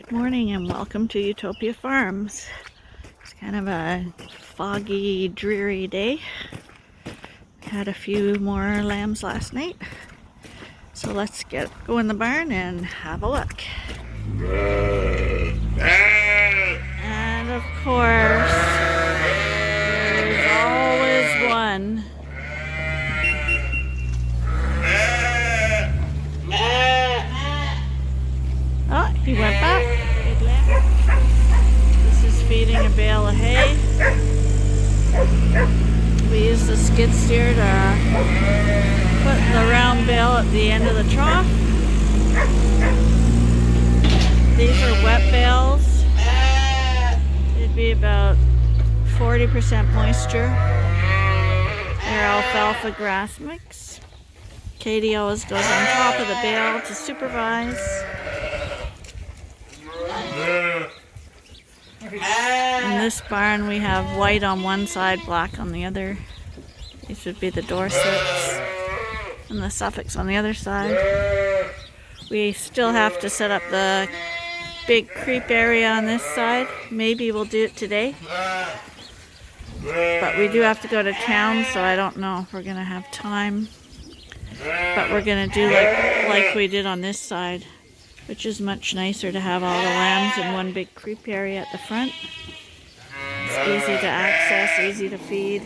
Good morning and welcome to Ewetopia Farms. It's kind of a foggy, dreary day. Had a few more lambs last night. So let's go in the barn and have a look. And of course, there's always one. Oh, he went back. This is feeding a bale of hay. We use the skid steer to put the round bale at the end of the trough. These are wet bales. It'd be about 40% moisture. They're alfalfa grass mix. Katie always goes on top of the bale to supervise. In this barn we have white on one side, black on the other. These would be the Dorsets and the Suffolks on the other side. We still have to set up the big creep area on this side. Maybe we'll do it today. But we do have to go to town, so I don't know if we're going to have time. But we're going to do like we did on this side, which is much nicer to have all the lambs in one big creep area at the front. It's easy to access, easy to feed.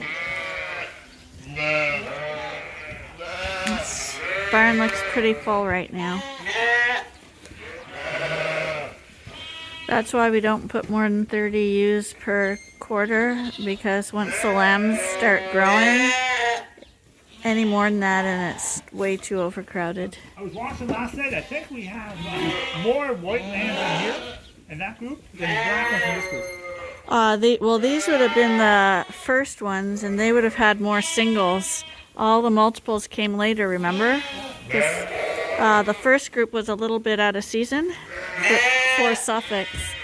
This barn looks pretty full right now. That's why we don't put more than 30 ewes per quarter, because once the lambs start growing, any more than that and it's way too overcrowded. I was watching last night. I think we have more white lambs in here in that group than black ones in this group. Well, these would have been the first ones, and they would have had more singles. All the multiples came later, remember? The first group was a little bit out of season for Suffolks.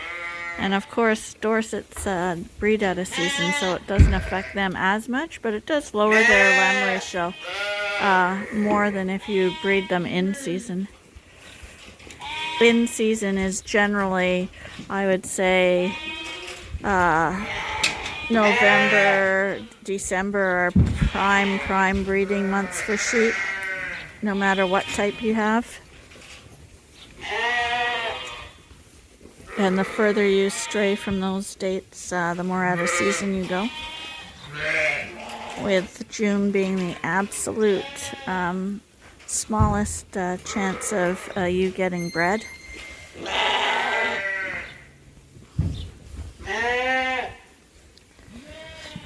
And of course, Dorsets breed out of season, so it doesn't affect them as much, but it does lower their lamb ratio more than if you breed them in season. In season is generally, I would say, November, December are prime breeding months for sheep, no matter what type you have. And the further you stray from those dates, the more out of season you go. With June being the absolute smallest chance of you getting bred.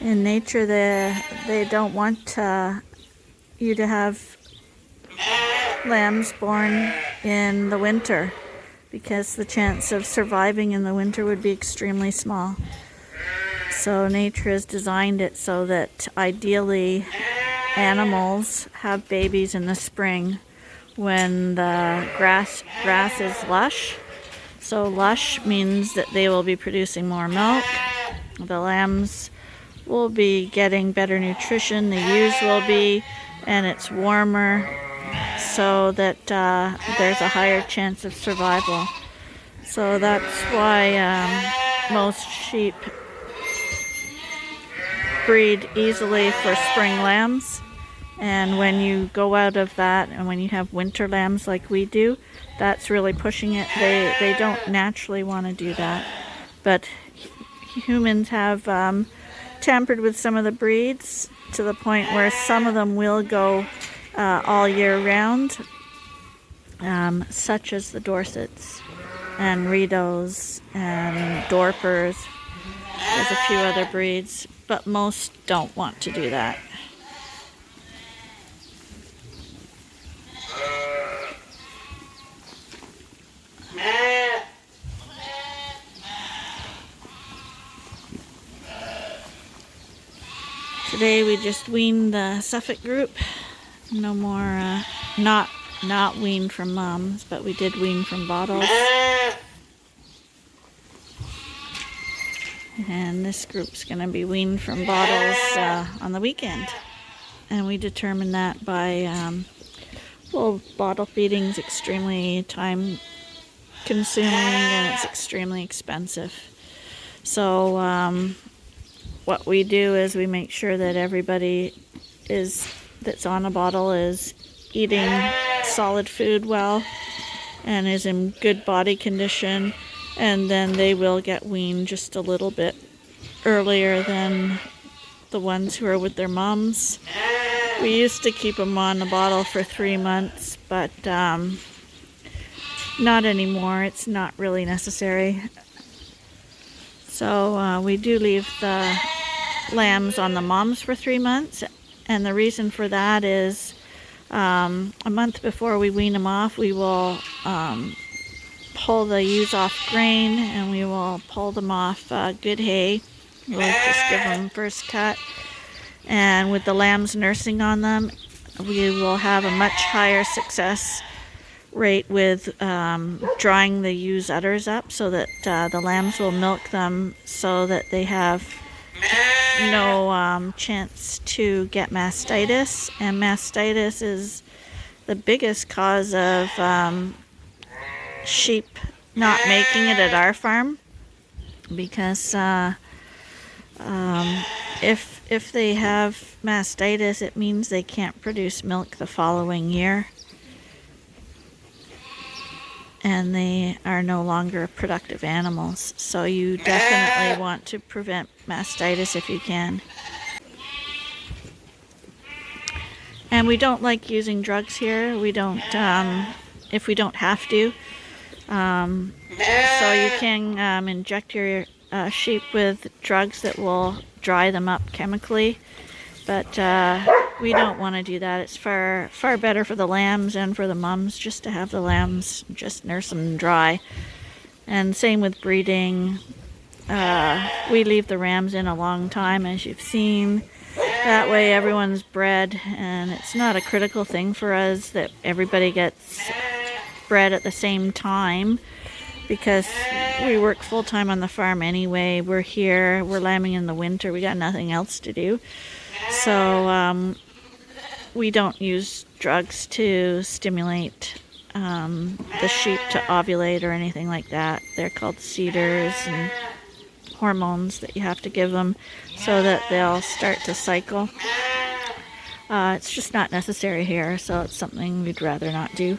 In nature, they don't want you to have lambs born in the winter, because the chance of surviving in the winter would be extremely small. So nature has designed it so that ideally animals have babies in the spring when the grass is lush. So lush means that they will be producing more milk. The lambs will be getting better nutrition, the ewes will be, and it's warmer, so that there's a higher chance of survival. So that's why most sheep breed easily for spring lambs. And when you go out of that, and when you have winter lambs like we do, that's really pushing it. They don't naturally want to do that. But humans have tampered with some of the breeds to the point where some of them will go all year round, such as the Dorsets and Rideaus and Dorpers. There's a few other breeds, but most don't want to do that. Today we just weaned the Suffolk group. No more, not weaned from moms, but we did wean from bottles. And this group's going to be weaned from bottles on the weekend. And we determined that by, well, bottle feeding is extremely time consuming and it's extremely expensive. So what we do is we make sure that everybody that's on a bottle is eating solid food well and is in good body condition, and then they will get weaned just a little bit earlier than the ones who are with their moms. We used to keep them on the bottle for 3 months, but not anymore. It's not really necessary. So we do leave the lambs on the moms for 3 months, and the reason for that is a month before we wean them off, we will pull the ewes off grain, and we will pull them off good hay. We'll just give them first cut, and with the lambs nursing on them, we will have a much higher success rate with drying the ewes' udders up, so that the lambs will milk them so that they have no chance to get mastitis. And mastitis is the biggest cause of sheep not making it at our farm, because if they have mastitis, it means they can't produce milk the following year, and they are no longer productive animals. So you definitely want to prevent mastitis if you can. And we don't like using drugs here. We don't, if we don't have to. So you can inject your sheep with drugs that will dry them up chemically, but we don't want to do that. It's far better for the lambs and for the mums just to have the lambs just nurse them dry. And same with breeding. We leave the rams in a long time, as you've seen. That way everyone's bred, and it's not a critical thing for us that everybody gets bred at the same time, because we work full-time on the farm anyway. We're here, we're lambing in the winter, we got nothing else to do. So we don't use drugs to stimulate the sheep to ovulate or anything like that. They're called cedars, and hormones that you have to give them so that they'll start to cycle. It's just not necessary here, so it's something we'd rather not do.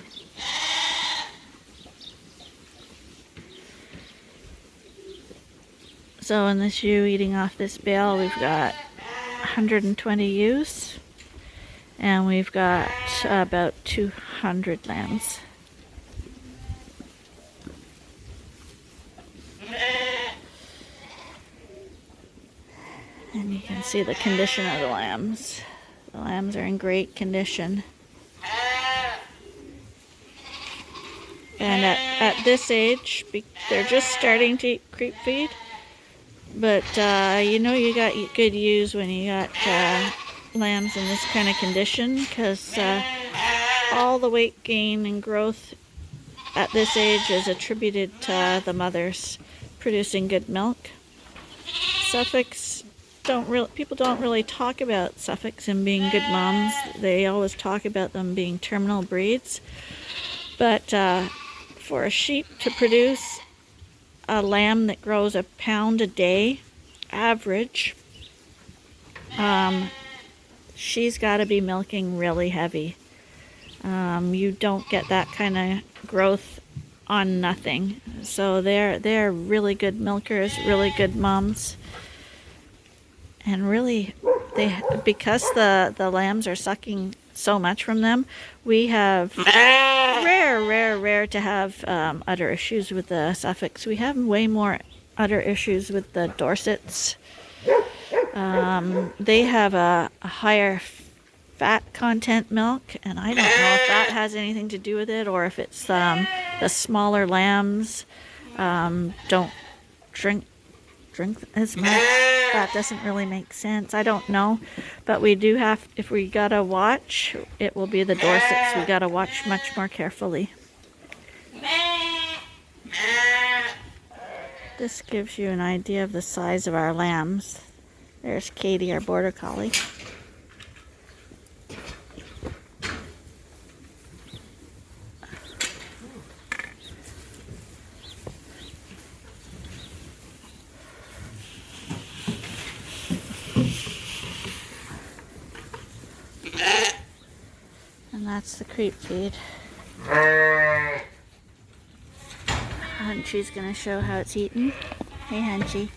So in this ewe eating off this bale, we've got 120 ewes, and we've got about 200 lambs. And you can see the condition of the lambs. The lambs are in great condition. And at this age, they're just starting to eat creep feed. But you know you got good ewes when you got lambs in this kind of condition, because all the weight gain and growth at this age is attributed to the mothers producing good milk. Suffolks people don't really talk about Suffolks and being good moms. They always talk about them being terminal breeds. But for a sheep to produce a lamb that grows a pound a day, average, she's got to be milking really heavy. You don't get that kind of growth on nothing. So they're really good milkers, really good moms. And really, because the lambs are sucking so much from them, we have rare to have udder issues with the Suffolks. We have way more udder issues with the Dorsets. They have a higher fat content milk, and I don't know if that has anything to do with it, or if it's the smaller lambs don't drink as much. That doesn't really make sense. I don't know, but we do have, if we gotta watch, it will be the Dorsets. We gotta watch much more carefully. This gives you an idea of the size of our lambs. There's Katie, our border collie. that's the creep feed. Hunchy's gonna show how it's eaten. Hey, Hunchy.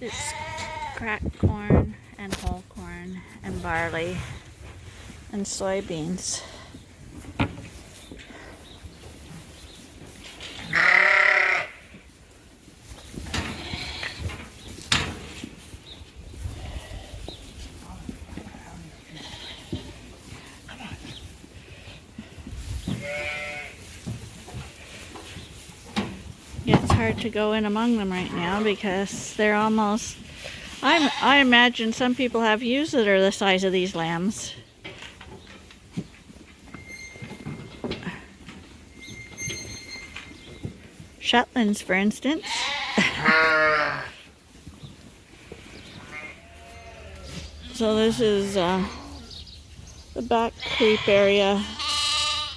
It's cracked corn and whole corn and barley and soybeans. Yeah, it's hard to go in among them right now because they're almost... I imagine some people have ewes that are the size of these lambs. Shetlands, for instance. So this is the back creep area.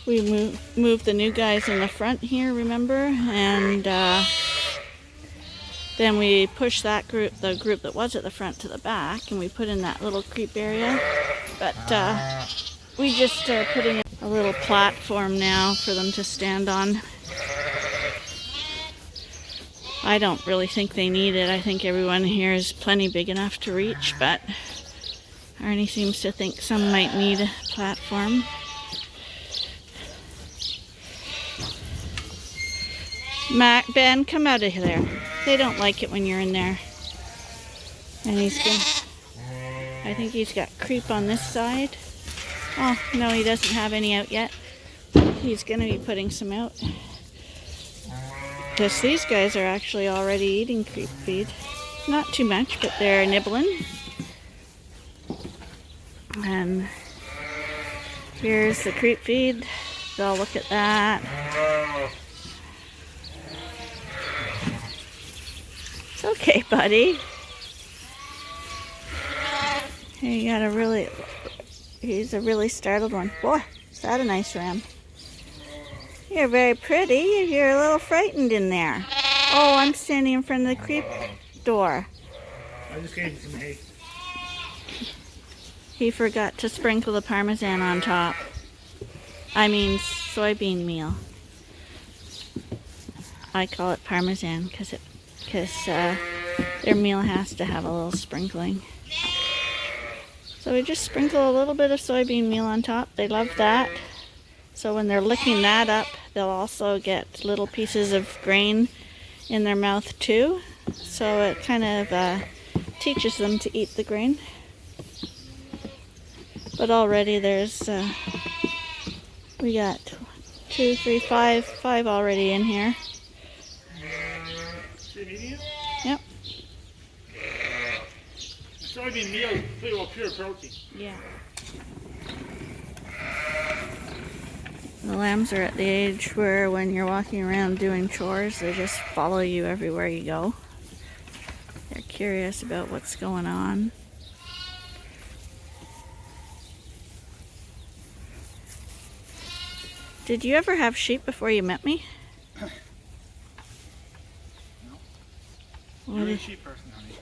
We moved the new guys in the front here, remember? And then we pushed that group, the group that was at the front, to the back, and we put in that little creep area. But we just are putting a little platform now for them to stand on. I don't really think they need it. I think everyone here is plenty big enough to reach, but Arnie seems to think some might need a platform. Ben, come out of there. They don't like it when you're in there. And I think he's got creep on this side. Oh, no, he doesn't have any out yet. He's going to be putting some out. Because these guys are actually already eating creep feed. Not too much, but they're nibbling. And here's the creep feed. They'll look at that. It's okay, buddy. He's a really startled one. Boy, is that a nice ram. You're very pretty. You're a little frightened in there. Oh, I'm standing in front of the creep door. I just gave him some hay. He forgot to sprinkle the Parmesan on top. I mean soybean meal. I call it Parmesan because their meal has to have a little sprinkling. So we just sprinkle a little bit of soybean meal on top. They love that. So when they're licking that up, they'll also get little pieces of grain in their mouth too. So it kind of teaches them to eat the grain. But already there's, we got 2, 3, 5 already in here. Yep. Soybean meal is pretty well pure protein. Yeah. The lambs are at the age where when you're walking around doing chores, they just follow you everywhere you go. They're curious about what's going on. Did you ever have sheep before you met me? You're a sheep person, honey.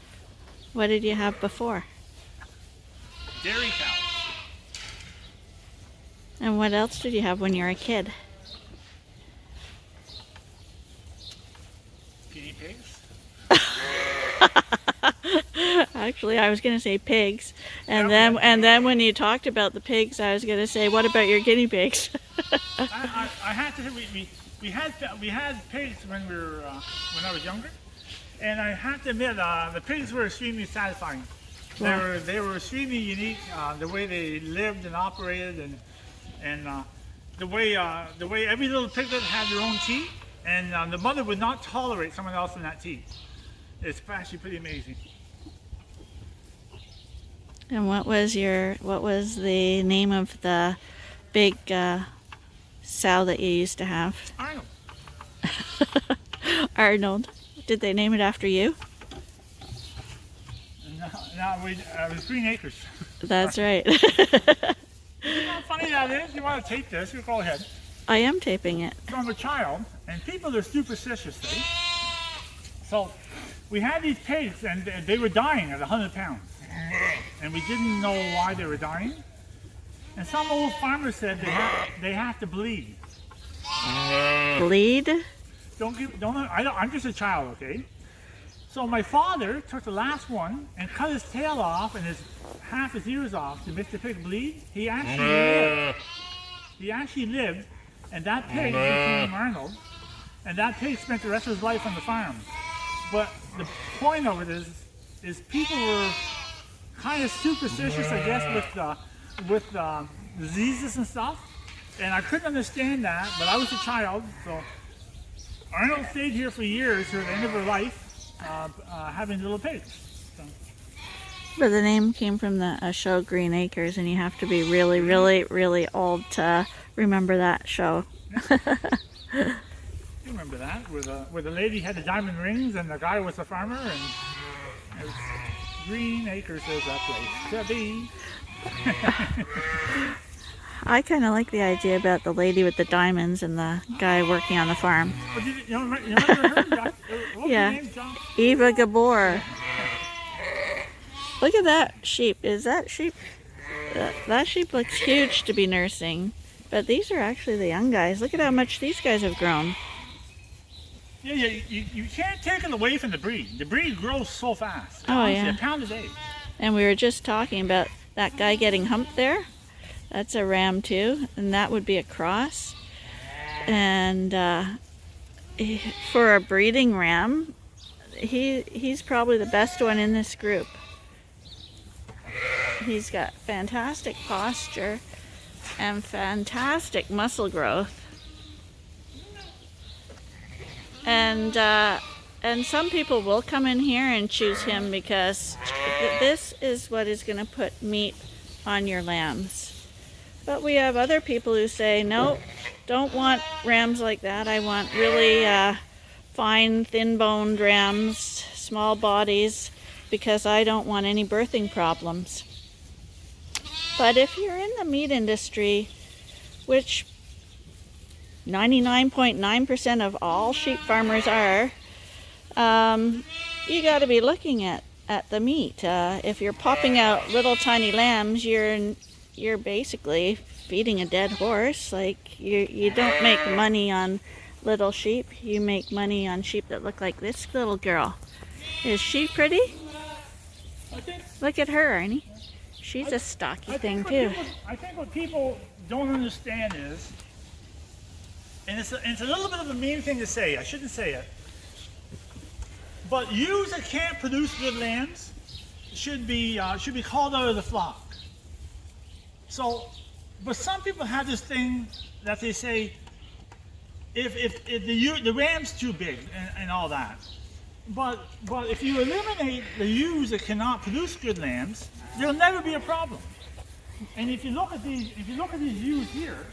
What did you have before? Dairy cows. And what else did you have when you were a kid? Guinea pigs. Actually, I was going to say pigs, and then when you talked about the pigs, I was going to say, what about your guinea pigs? I had to say we had pigs when when I was younger. And I have to admit, the pigs were extremely satisfying. Wow. They were extremely unique, the way they lived and operated, and the way every little piglet had their own teat, and the mother would not tolerate someone else in that teat. It's actually pretty amazing. And what was the name of the big sow that you used to have? Arnold. Arnold. Did they name it after you? No, it was Green Acres. That's right. You know how funny that is? You want to tape this? You go ahead. I am taping it. From a child, and people are superstitious, see? So we had these pigs, and they were dying at 100 pounds. and we didn't know why they were dying. And some old farmer said they have to bleed. Bleed? I'm just a child, okay? So my father took the last one and cut his tail off and half his ears off to make the pig bleed. He actually lived, and that pig became Arnold, and that pig spent the rest of his life on the farm. But the point of it is people were kind of superstitious, I guess, with diseases and stuff, and I couldn't understand that, but I was a child, so Arnold stayed here for years to the end of her life, having little pigs. So. But the name came from the show Green Acres, and you have to be really, really, really old to remember that show. You remember that, where the lady had the diamond rings and the guy was a farmer, and it was Green Acres is that place to be. I kind of like the idea about the lady with the diamonds and the guy working on the farm. Oh, you remember her? What's Yeah. her name, John? Eva Gabor. Look at that sheep. Is that sheep? That sheep looks huge to be nursing. But these are actually the young guys. Look at how much these guys have grown. Yeah, you can't take it away from the breed. The breed grows so fast. Oh, Honestly, yeah. a pound a day. And we were just talking about that guy getting humped there. That's a ram too, and that would be a cross. And for a breeding ram, he's probably the best one in this group. He's got fantastic posture and fantastic muscle growth. And some people will come in here and choose him because this is what is going to put meat on your lambs. But we have other people who say, no, don't want rams like that. I want really fine, thin-boned rams, small bodies, because I don't want any birthing problems. But if you're in the meat industry, which 99.9% of all sheep farmers are, you got to be looking at the meat. If you're popping out little tiny lambs, you're basically feeding a dead horse. Like you don't make money on little sheep. You make money on sheep that look like this little girl. Is she pretty? Look at her, Arnie. She's a stocky thing too. I think what people don't understand is, and it's a little bit of a mean thing to say. I shouldn't say it. But ewes that can't produce good lambs should be called out of the flock. So, but some people have this thing that they say, if the ram's too big and all that. But if you eliminate the ewes that cannot produce good lambs, there'll never be a problem. And if you look at these ewes here,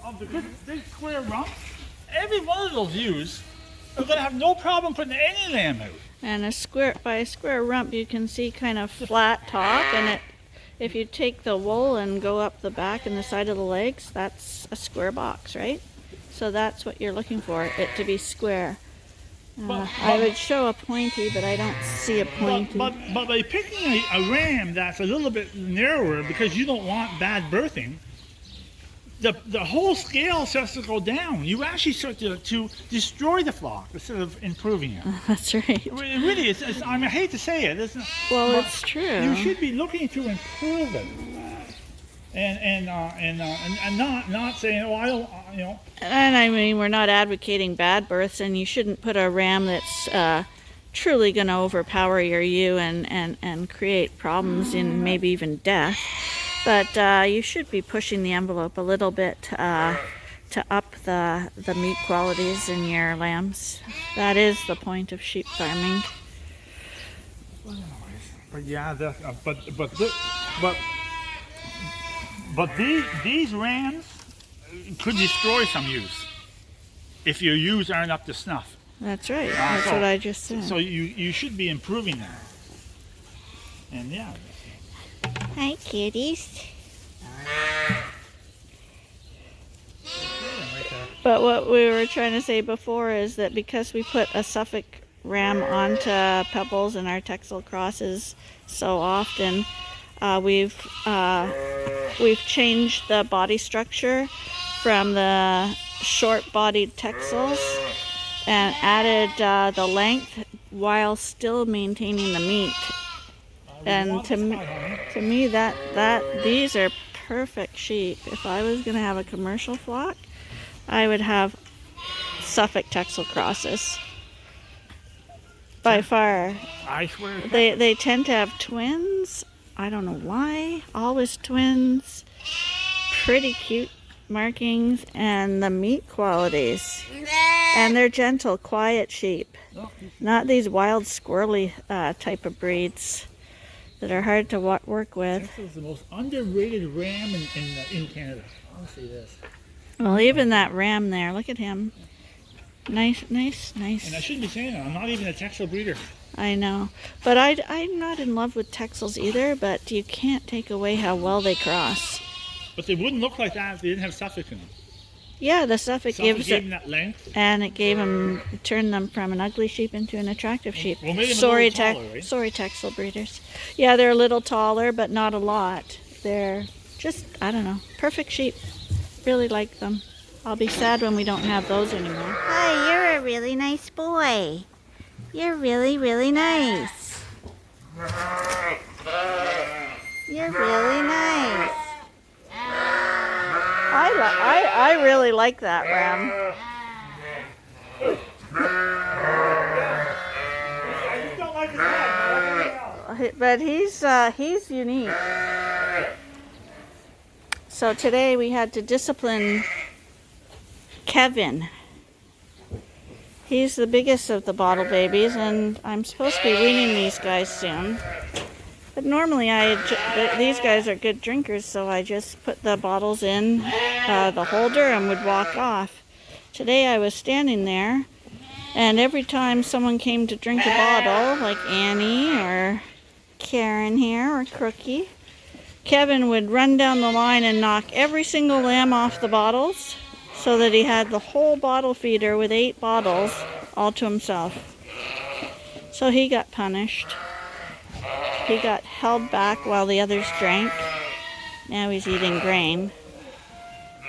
of the good big square rump, every one of those ewes are going to have no problem putting any lamb out. And by a square rump, you can see kind of flat top, and if you take the wool and go up the back and the side of the legs, that's a square box, right? So that's what you're looking for, it to be square. I would show a pointy, but I don't see a pointy. But by picking a ram that's a little bit narrower because you don't want bad birthing, the whole scale starts to go down. You actually start to destroy the flock instead of improving it. That's right. It really is. I mean, I hate to say it. It's true. You should be looking to improve it, and not saying, oh, I don't, you know. And I mean, we're not advocating bad births, and you shouldn't put a ram that's truly going to overpower your ewe and create problems in maybe even death. But you should be pushing the envelope a little bit to up the meat qualities in your lambs. That is the point of sheep farming. But yeah, but these rams could destroy some ewes if your ewes aren't up to snuff. That's right. That's what I just said. So you should be improving that. And yeah. Hi, kitties. But what we were trying to say before is that because we put a Suffolk ram onto pebbles in our Texel crosses so often. We've changed the body structure from the short-bodied Texels and added the length while still maintaining the meat. And to me, that these are perfect sheep. If I was going to have a commercial flock, I would have Suffolk Texel crosses. By far. I swear. They tend to have twins. I don't know why. Always twins. Pretty cute markings and the meat qualities. And they're gentle, quiet sheep. Not these wild, squirrely type of breeds that are hard to work with. Texel's the most underrated ram in Canada. I'll say this. Well, even that ram there, look at him. Nice. And I shouldn't be saying that. I'm not even a Texel breeder. I know. But I'm not in love with Texels either, but you can't take away how well they cross. But they wouldn't look like that if they didn't have Suffolk in them. Yeah, the Suffolk gave it, them that length. And it turned them from an ugly sheep into an attractive sheep. Well, maybe sorry, taller, right? Sorry, Texel breeders. Yeah, they're a little taller, but not a lot. They're just, I don't know, perfect sheep. Really like them. I'll be sad when we don't have those anymore. Hi, you're a really nice boy. You're really, really nice. You're really nice. I really like that ram. I just don't like his head. But he's unique. So today we had to discipline Kevin. He's the biggest of the bottle babies, and I'm supposed to be weaning these guys soon. But normally these guys are good drinkers, so I just put the bottles in the holder and would walk off. Today I was standing there, and every time someone came to drink a bottle, like Annie or Karen here or Crookie, Kevin would run down the line and knock every single lamb off the bottles so that he had the whole bottle feeder with 8 bottles all to himself. So he got punished. He got held back while the others drank. Now he's eating grain.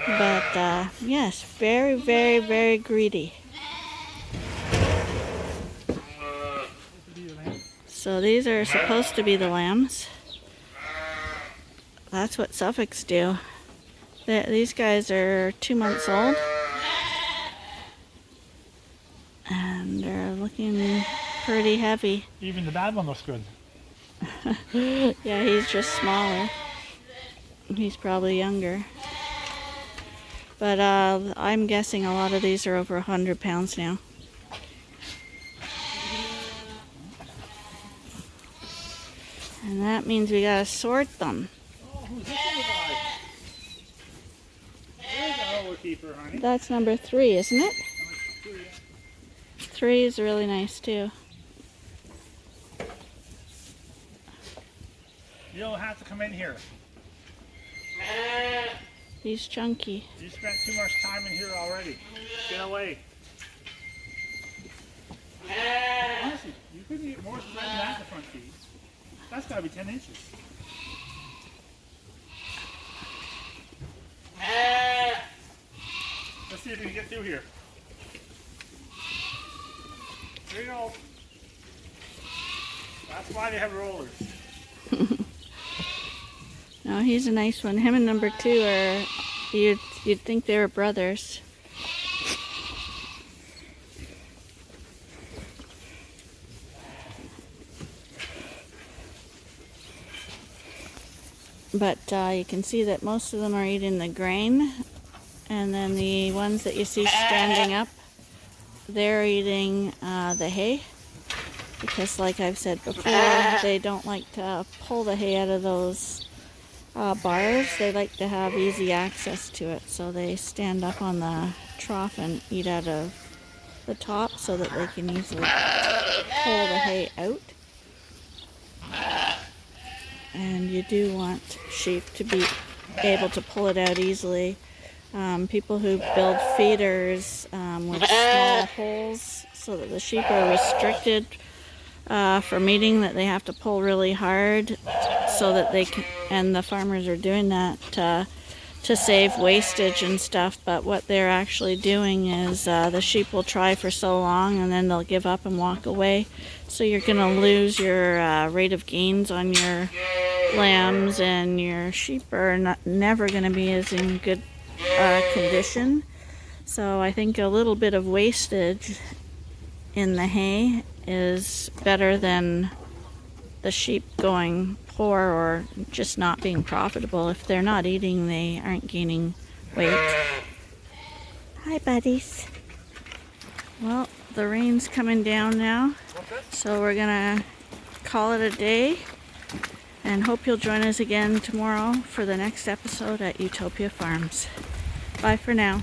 But yes, very, very, very greedy. So these are supposed to be the lambs. That's what Suffolks do. These guys are 2 months old. And they're looking pretty heavy. Even the bad one looks good. Yeah, he's just smaller. He's probably younger. But I'm guessing a lot of these are over 100 pounds now. And that means we gotta sort them. Oh, who's this little guy? There's a little keeper, honey. That's number 3, isn't it? Number 3. 3 is really nice too. You don't have to come in here. He's chunky. You spent too much time in here already. Get away. Honestly, you couldn't eat more spread than that in the front feet. That's got to be 10 inches. Let's see if we can get through here. There you go. That's why they have rollers. No, he's a nice one. Him and number 2 are, you'd think they were brothers. But you can see that most of them are eating the grain, and then the ones that you see standing up, they're eating the hay, because like I've said before, they don't like to pull the hay out of those bars. They like to have easy access to it, so they stand up on the trough and eat out of the top so that they can easily pull the hay out. And you do want sheep to be able to pull it out easily. People who build feeders with small holes so that the sheep are restricted for meeting, that they have to pull really hard so that they can, and the farmers are doing that to save wastage and stuff. But what they're actually doing is the sheep will try for so long and then they'll give up and walk away. So you're going to lose your rate of gains on your lambs, and your sheep are never going to be as in good condition. So I think a little bit of wastage in the hay is better than the sheep going poor or just not being profitable. If they're not eating, they aren't gaining weight. Hi, buddies. Well, the rain's coming down now, so we're gonna call it a day, and hope you'll join us again tomorrow for the next episode at Ewetopia Farms. Bye for now.